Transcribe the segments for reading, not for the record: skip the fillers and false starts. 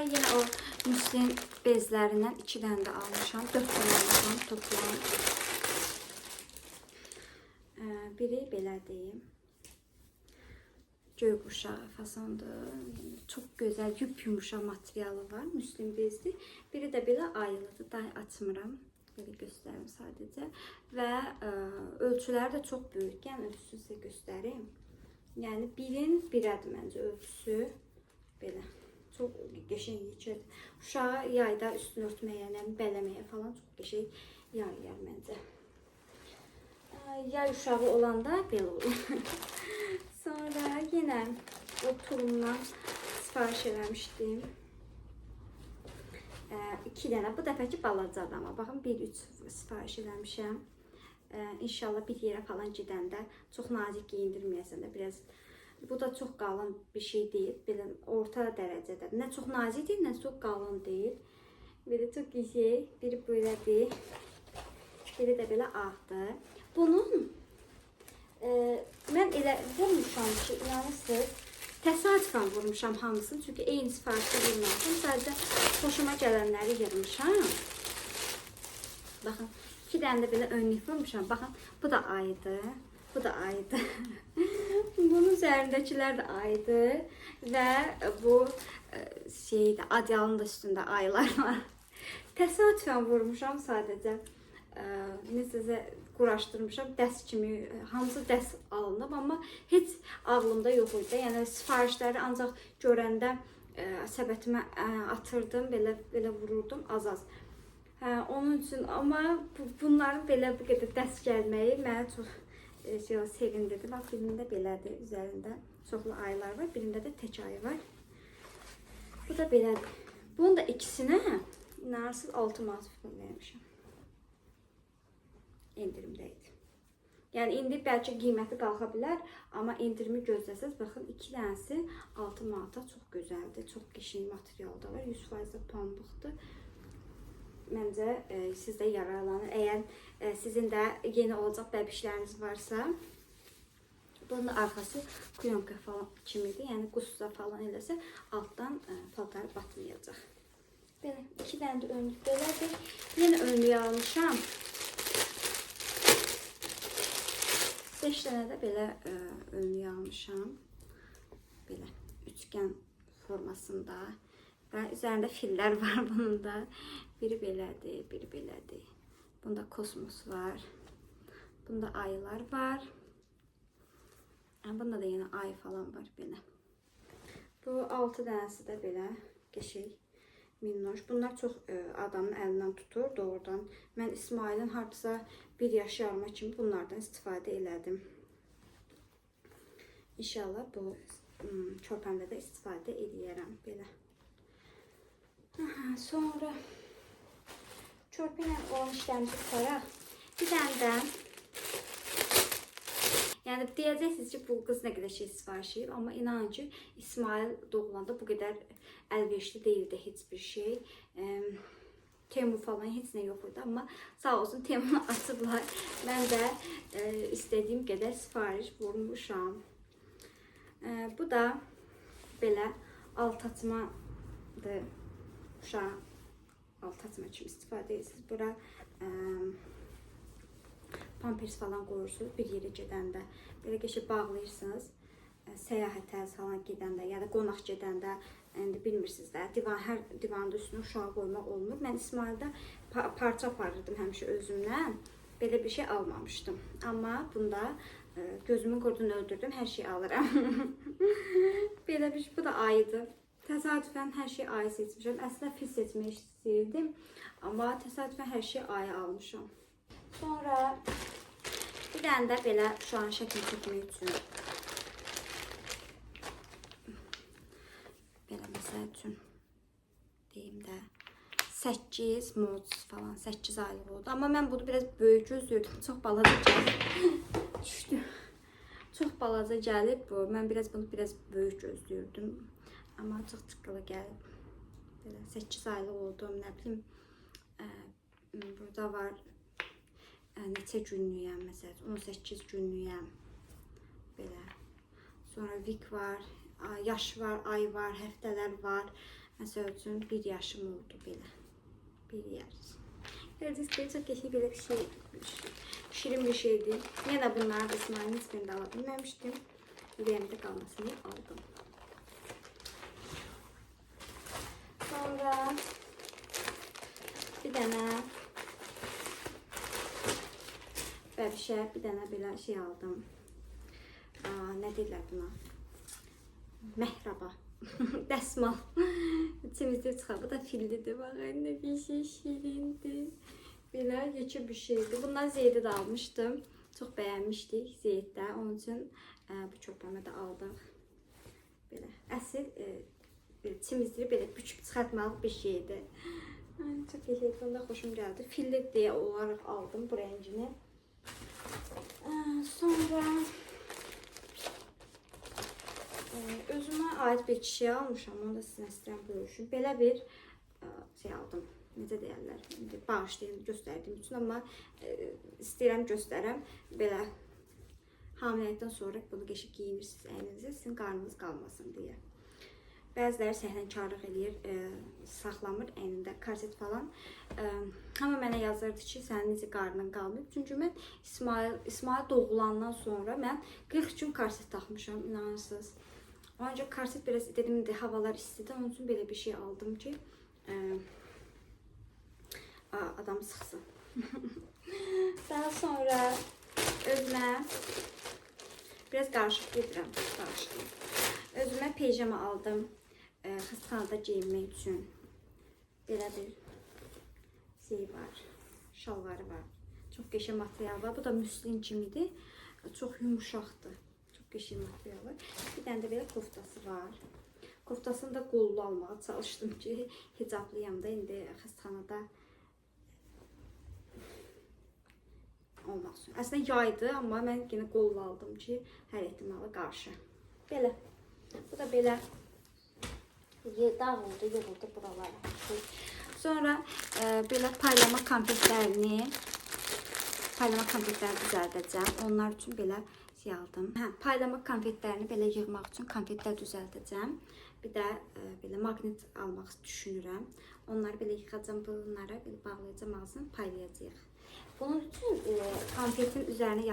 yine o müslin bezlerinden 2 dənə də almışam. 4 dənə almışam toplam. Biri belədir. Göykuşağı fasondur. Çok güzel yumuşaq materialı var. Müslin bezdir. Biri də belə ayılıdır. Daha açmıram. Belə göstərim sadəcə. Və ölçüləri də çox böyük. Yəni ölçüsünü sizə göstərim. Yəni birin birədir məncə ölçüsü. Belə. Çox qəşəng keçir. Uşağı yayda üstünü örtməyə, bələməyə falan çox qəşəng yarayar məncə. Yay uşağı olanda belə olur. Sonra yine o tulumdan sipariş eləmişdim. 2 dənə. Bu dəfəki balacadır amma. Baxın 1-3 sipariş eləmişəm. İnşallah bir yerə falan gedəndə çox nazik geyindirməyəsən də biraz. Bu da çox qalın bir şey deyil. Belə orta dərəcədə. Nə çox nazik deyil, nə çox qalın deyil. Belə çox güzel. Biri belədir. Biri də belə ağdır. Bunun mən elə vurmuşam ki, inanırsınız, təsadüfən vurmuşam hamısını. Çünki eyni sifarişdə vurmamışam. Sadəcə xoşuma gələnləri yığmışam. Baxın, 2 dənə də belə önlük vurmuşam. Baxın, bu da aydı. Bu da aydı. Bunun üzərindəkilər də aydı. Və bu şeydə, adyalın da üstündə aylar var. Təsadüfən vurmuşam sadəcə. Necəsə quraşdırmışam, dəst kimi, hamısı dəst alınıb, amma heç ağlımda yox idi. Yəni sifarişləri ancaq görəndə səbətimə atırdım, belə vururdum az-az. Onun üçün, amma bunların belə bu qədər dəst gəlməyi mənə çox sevindirdi. Bax, birində belədir, üzərində çoxlu aylar var, birində də tək ayı var. Bu da belədir. Bunun da ikisinə inanırsınız 6 manat vermişəm. İndirimdəydi. Yəni indi bəlkə qiyməti qalxa bilər, amma indirimi gözləsəz, baxın 2 dənəsi 6 manata çox gözəldir, çox qəşəng materialda var, 100% də pambıqdır. Məncə siz də yararlanır. Əgər sizin də yeni olacaq bəbişləriniz varsa, bunun arxası kuyonka falan kimidir, yəni qusda falan eləsə altdan paltar batmayacaq. Belə 2 dənə də önlük belədir. Yenə önlüyü almışam. 5 dənə də belə önlük almışam. Belə üçgən formasında və üzərində fillər var bunun da. Biri belədir, biri belədir. Bunda kosmos var. Bunda aylar var. Bunda da yine ay falan var belə. Bu 6 dənəsi də belə qəşəng. Minnoş. Bunlar çox adamın əlindən tutur doğrudan. Mən İsmail'in hardasa 1 yaş yarıma kimi bunlardan istifadə elədim. İnşallah bu körpəmdə də istifadə edərəm belə. Sonra körpə ilə olan işlərimizi tutaraq bir dənə də yəni deyəcəksiniz ki, bu qız nə qədər şey sifariş edib, amma inanın ki, İsmail doğulanda bu qədər əlverişli deyildi heç bir şey. Temu falan heç nə yox idi, amma sağ olsun Temunu açıblar. Mən də istədiyim qədər sifariş vurmuşam. Bu da belə alt açmadır. Uşağı alt açma kimi istifadə edirsiniz. Bura pampers falan qoyursunuz bir yerə gedəndə. Belə qəşəng bağlayırsınız. Səyahətə falan gedəndə ya da qonaq gedəndə indi bilmirsiniz də hər divanın üstünə uşağı qoymaq olmur. Mən İsmail'də parça aparırdım həmişə özümlə. Belə bir şey almamışdım. Amma bunda gözümün qurdunu öldürdüm. Hər şeyi alıram. Belə bir şey. Bu da ayıdır. Təsadüfən hər şey ayı seçmişəm. Əslində fil seçmək istəyirdim. Amma təsadüfən hər şey ayı almışam. Sonra bir dənə də belə uşağın şəklini çəkmək üçün belə məsəl üçün deyim də 8 mod falan 8 aylıq oldu. Amma mən bunu biraz böyük gözlüyordum. Çox balaca gəlib. Düşdü. Çox balaca gəlib bu. Mən bunu biraz böyük gözlüyordum. Amma çox çıqqılı gəlib. Belə 8 aylıq oldu. Nə bilim burada var neçə günlüyəm məsələn 18 günlüyəm belə. Sonra vik var, yaş var, ay var, həftələr var. Məsəl üçün 1 yaşım oldu belə. 1 yaş. Gördünüz ki, çox qəşəng belə bir şey, şirin bir şeydir. Yenə bunların İsmail'in ismini ala bilməmişdim. Ürəyimdə qalmasını aldım. Sonra bir dənə bəbişə bir dənə belə şey aldım. Nə deyirlər buna? Məhraba. Dəsmal. İçimizdə çıxar. Bu da fillidir. Baxın, nə bir şey şirindir. Belə yekə bir şeydir. Bundan Zeydi də almışdım. Çox bəyənmişdik Zeyddə. Onun üçün bu körpəmə də aldıq. Belə əsl içimizdə belə büküb çıxartmalı bir şeydir. Çox qəşəngdir. Onda xoşum gəldi. Filli deyə olaraq aldım bu rəngini. Sonra özümə aid bir kişiyə almışam. Onu da sizinlə istəyirəm bölüşüm. Belə bir şey aldım. Necə deyərlər? Bağışlayın göstərdiyim üçün, amma istəyirəm göstərəm. Belə hamiləlikdən sonra bunu qəşəng giyinirsiniz əyninizə, sizin qarnınız qalmasın deyə. Bəziləri səhlənkarlıq eləyir, saxlamır əynində korset falan. Amma mənə yazırdı ki, sənin necə qarnın qalmayıb. Çünki mən İsmail doğulandan sonra mən 40 gün korset taxmışam, inanırsınız. Ancaq korset biraz dedim de havalar istidir, onun üçün belə bir şey aldım ki, adam sıxsın. Daha sonra özümə biraz qarışıq gedirəm, özümə pijama aldım. Xəstəxanada geyinmək üçün belə bir şey var, şalvarı var. Çox qəşəng material var. Bu da müslin kimidir. Çox yumuşaqdır. Çox qəşəng material var. Bir dənə də belə koftası var. Koftasını da qollu almağa çalışdım ki, hicablıyam da indi xəstəxanada olmaq üçün. Əslində yaydı, amma mən yenə qollu aldım ki, hər ehtimala qarşı. Belə. Bu da belə dağıldı, yoruldu buralara. Sonra belə paylama konfetlərini düzəldəcəm. Onlar üçün belə şey aldım. Paylama konfetlərini belə yığmaq üçün konfetlər düzəldəcəm. Bir də belə maqnit almaq düşünürəm. Onları belə yığacam, bunlara belə bağlayacam, ağzını paylayacağıq. Bunun üçün konfetin üzərinə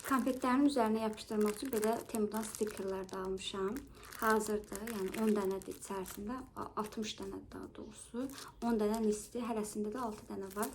konfetlərin üzərinə yapışdırmaq üçün belə Temudan stikerlər də almışam. Hazırda, yəni 10 dənədir içərisində, 60 dənə daha doğrusu. 10 dənə listi, hərəsində də 6 dənə var.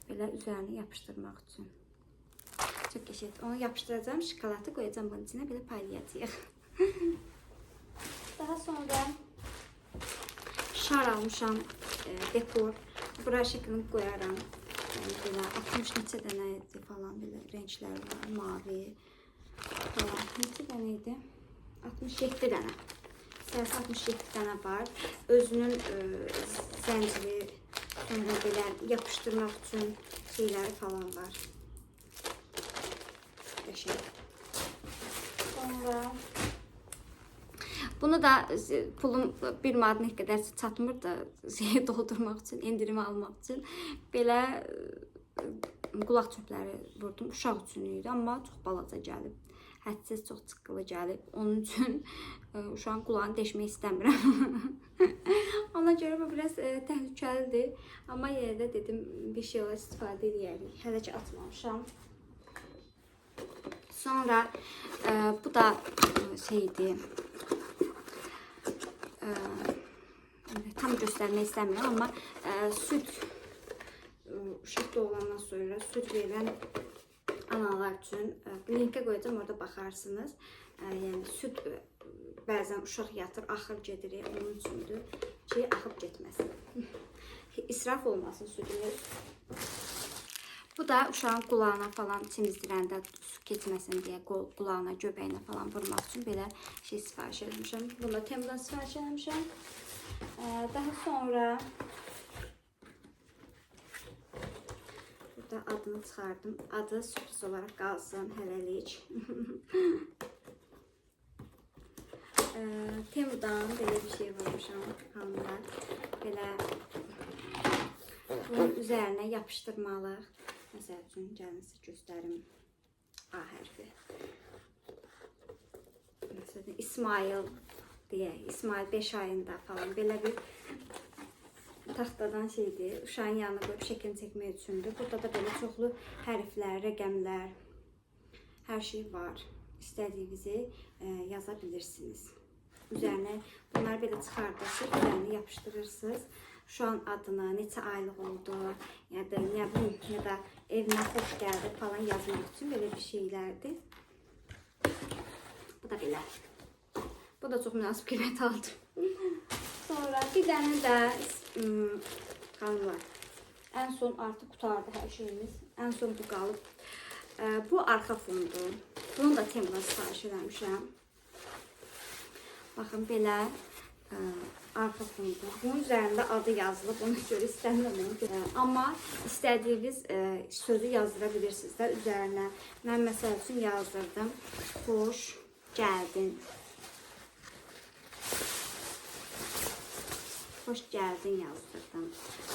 Belə üzərinə yapışdırmaq üçün. Çox qəşəngdir. Onu yapışdıracağım, şokolatı qoyacağım bunun içinə, belə paylayacağıq. Daha sonra şar almışam, dekor. Bura şəklini qoyaram. Yəni belə 60 neçə dənə idi falan, belə renklər var, mavi falan. Neçə dənə idi? 67 dənə. Səhəsi 67 dənə var. Özünün zənciri, sonra belə yapışdırmaq üçün şeyləri falan var. Qəşəng. Sonra bunu da pulum bir manat qədər çatmır da doldurmaq üçün, endirimi almaq üçün belə qulaq çöpləri vurdum. Uşaq üçün idi, amma çox balaca gəlib. Hədsiz çox çıqqılı gəlib. Onun üçün uşağın qulağını deşmək istəmirəm. Ona görə bu biraz təhlükəlidir. Amma yenə də dedim, bir şey olar istifadə edəyərik. Hələ ki atmamışam. Sonra bu da şeydir. Tam göstərmək istəmirəm, amma süt uşaq doğulandan sonra süt verilən analar üçün linkə qoyacağım, orada baxarsınız. Yəni süt bəzən uşaq yatır, axır gedir, onun üçündür ki, axıb getməsin. İsraf olmasın sütünüz. Bu da uşağın qulağına falan çimizdirəndə su keçməsin deyə qulağına, göbəyinə falan vurmaq üçün belə şey sifariş etmişəm. Bunu da Temudan sifariş etmişəm. Daha sonra burada adını çıxardım. Adı sürpriz olaraq qalsın hələlik. Temudan belə bir şey vurmuşam hanımlar. Belə bunun üzərinə yapışdırmalıq. Məsəl üçün gəlin sizə göstərim. A hərfi. Məsələn İsmail deyək, İsmail 5 ayında falan belə bir taxtadan şeydir. Uşağın yanına qoyub şəklini çəkmək üçündür. Burada da belə çoxlu hərflər, rəqəmlər, hər şey var. İstədiyinizi yaza bilirsiniz. Üzərinə bunları belə çıxardırsınız, üzərinə yapışdırırsınız. Uşağın adını, neçə aylıq oldu, ya da nə bilim, ya da evinə xoş gəldi falan yazmaq üçün belə bir şeylərdir. Bu da belə. Bu da çox münasib qiymət aldı. Sonra bir dənə də qan var. Ən son artıq qutardı hər şeyimiz. Ən son bu qalıb. Bu arxa fondur. Bunu da Temu'dan sifariş eləmişəm. Baxın belə arxa fondur. Bunun üzərində adı yazılıb. Ona görə istəmirəm. Amma istədiyiniz sözü yazdıra bilirsiniz də üzərinə. Mən məsəl üçün yazdırdım. Xoş gəldin. Xoş gəldin yazdırdım.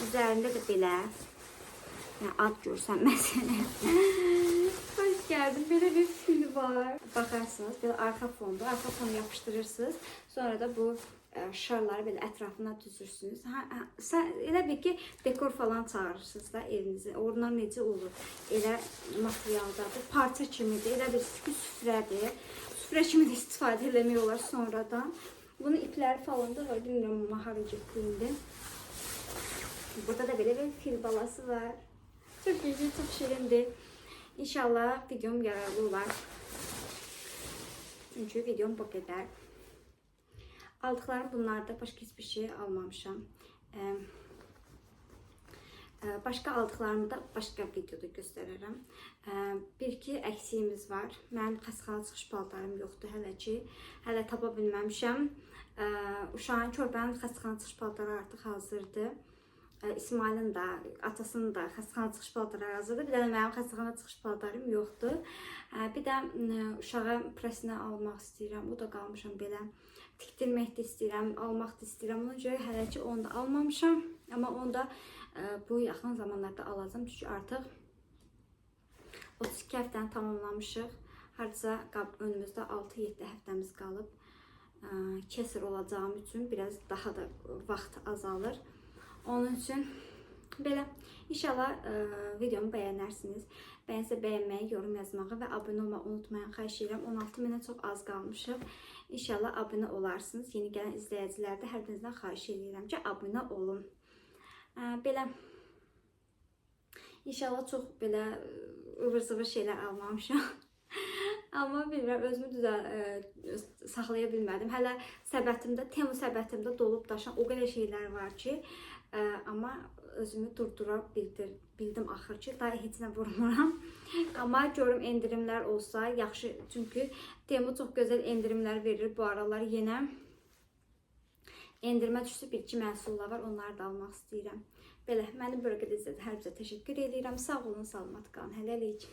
Üzərində də belə ad görsənməsin. Xoş gəldin. Belə bir fil var. Baxarsınız, belə arxa fondur. Arxa fonu yapışdırırsınız. Sonra da bu şarları belə ətrafına düzürsünüz. Elə bir ki, dekor falan çağırırsınız da evinizi. Onlar necə olur? Elə materialdadır. Parça kimidir. Elə bir süfrədir. Süfrə kimi də istifadə eləmək olar sonradan. Bunun ipləri falan da var. Bilmirəm, amma hara getdiyində. Burada da belə bir fil balası var. Çok iyi, çok şirindir. İnşallah videom yararlı olar. Çünkü videom bu kadar. Aldıqlarım bunlarda, başka hiçbir şey almamışam. Başka aldıqlarımı da başka videoda göstərərəm. Bir-iki əksiyimiz var. Mənim xəstəxana çıxış paltarım yoxdur hələ ki. Hələ tapa bilməmişəm. Uşağın körpənin xəstəxana çıxış paltarı artıq hazırdır. İsmail'in da, atasının da xəstəxana çıxış paltarı hazırdır. Bir də mənim xəstəxana çıxış paltarım yoxdur. Bir də uşağa presinə almaq istəyirəm. O da qalmışam belə. Tikdirmək də istəyirəm, almaq da istəyirəm. Ona görə hələ ki onu da almamışam. Amma onu da bu yaxın zamanlarda alacağım. Çünki artıq 32 həftəni tamamlamışıq. Hardasa önümüzdə 6-7 həftəmiz qalıb. Kesir olacağım üçün biraz daha da vaxt azalır. Onun üçün belə. İnşallah videomu bəyənərsiniz. Bəyənsə bəyənməyi, yorum yazmağı və abunə olmağı unutmayın. Xahiş edirəm. 16 minə çox az qalmışıq. İnşallah abunə olarsınız. Yeni gələn izləyicilər də hər birinizdən xahiş edirəm ki, abunə olun. Belə. İnşallah çox belə ıvır-zıvır şeylər almamışam. Amma bilmirəm, özümü saxlaya bilmədim. Hələ səbətimdə, Temu səbətimdə dolub daşan o qədər şeylər var ki, amma özümü durdura bildim axır ki, daha heç nə vurmuram. Amma görüm endirimlər olsa yaxşı, çünki Temu çox gözəl endirimlər verir bu aralar yenə. Endirimə düşdü bir-iki məhsullar var, onları da almaq istəyirəm. Belə, mənim bölgədə izlədiyiniz hər bizə təşəkkür edirəm. Sağ olun, salamat qalın. Hələlik.